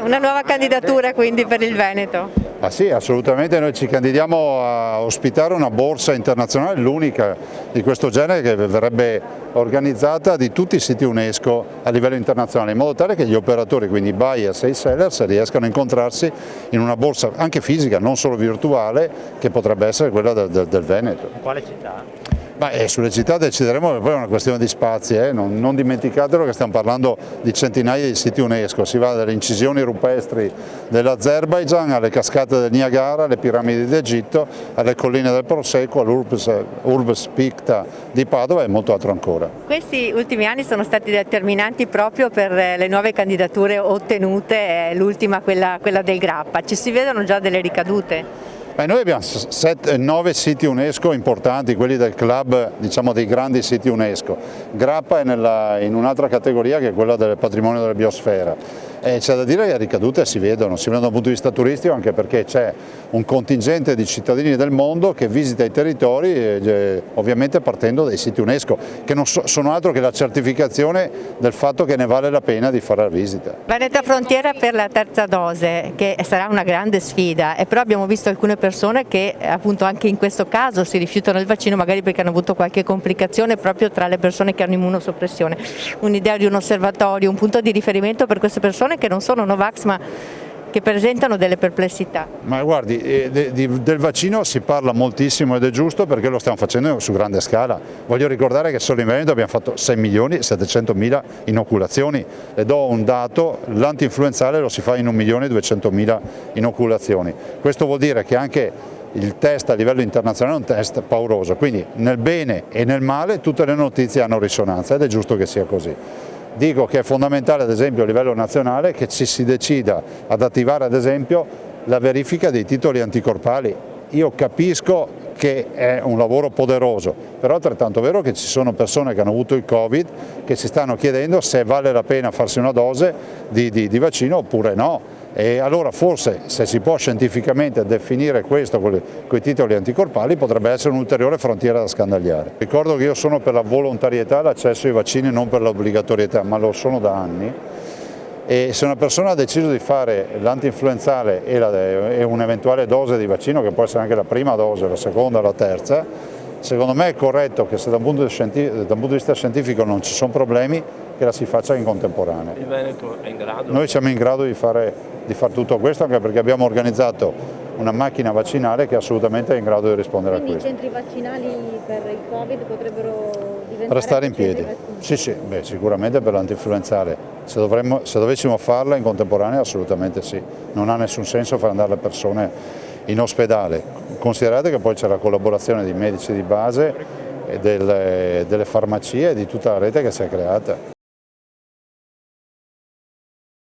Una nuova candidatura quindi per il Veneto? Ah sì, assolutamente, noi ci candidiamo a ospitare una borsa internazionale, l'unica di questo genere, che verrebbe organizzata di tutti i siti UNESCO a livello internazionale, in modo tale che gli operatori, quindi i buyers e i sellers, riescano a incontrarsi in una borsa anche fisica, non solo virtuale, che potrebbe essere quella del Veneto. Quale città? Sulle città decideremo, poi è una questione di spazi, non dimenticatelo che stiamo parlando di centinaia di siti UNESCO, si va dalle incisioni rupestri dell'Azerbaigian alle cascate del Niagara, alle piramidi d'Egitto, alle colline del Prosecco, all'Urbs Picta di Padova e molto altro ancora. Questi ultimi anni sono stati determinanti proprio per le nuove candidature ottenute, l'ultima quella del Grappa, ci si vedono già delle ricadute? Noi abbiamo 9 siti UNESCO importanti, quelli del club, diciamo, dei grandi siti UNESCO. Grappa è in un'altra categoria, che è quella del patrimonio della biosfera. C'è da dire che le ricadute si vedono dal punto di vista turistico, anche perché c'è un contingente di cittadini del mondo che visita i territori, ovviamente partendo dai siti UNESCO, che non sono altro che la certificazione del fatto che ne vale la pena di fare la visita. Veneto frontiera per la terza dose, che sarà una grande sfida, e però abbiamo visto alcune persone che appunto anche in questo caso si rifiutano il vaccino, magari perché hanno avuto qualche complicazione proprio tra le persone che hanno immunosoppressione. Un'idea di un osservatorio, un punto di riferimento per queste persone che non sono Novax ma che presentano delle perplessità. Ma guardi, del vaccino si parla moltissimo ed è giusto, perché lo stiamo facendo su grande scala. Voglio ricordare che solo in Veneto abbiamo fatto 6.700.000 inoculazioni. Le do un dato: l'antinfluenzale lo si fa in 1.200.000 inoculazioni. Questo vuol dire che anche il test a livello internazionale è un test pauroso, quindi nel bene e nel male tutte le notizie hanno risonanza ed è giusto che sia così. Dico che è fondamentale, ad esempio a livello nazionale, che ci si decida ad attivare ad esempio la verifica dei titoli anticorpali. Io capisco che è un lavoro poderoso, però è altrettanto vero che ci sono persone che hanno avuto il Covid che si stanno chiedendo se vale la pena farsi una dose di vaccino oppure no. E allora forse, se si può scientificamente definire questo con i titoli anticorpali, potrebbe essere un'ulteriore frontiera da scandagliare. Ricordo che io sono per la volontarietà all'accesso ai vaccini, non per l'obbligatorietà, ma lo sono da anni. E se una persona ha deciso di fare l'antinfluenzale e un'eventuale dose di vaccino, che può essere anche la prima dose, la seconda, la terza, secondo me è corretto che, se dal punto di vista scientifico non ci sono problemi, che la si faccia in contemporanea. Il Veneto è in grado? Noi siamo in grado di fare tutto questo, anche perché abbiamo organizzato una macchina vaccinale che assolutamente è in grado di rispondere a questo. Quindi i centri vaccinali per il Covid potrebbero diventare restare in piedi? Sì, sicuramente per l'antinfluenzale. Se dovessimo farla in contemporanea, assolutamente sì. Non ha nessun senso far andare le persone in ospedale. Considerate che poi c'è la collaborazione dei medici di base, delle farmacie e di tutta la rete che si è creata.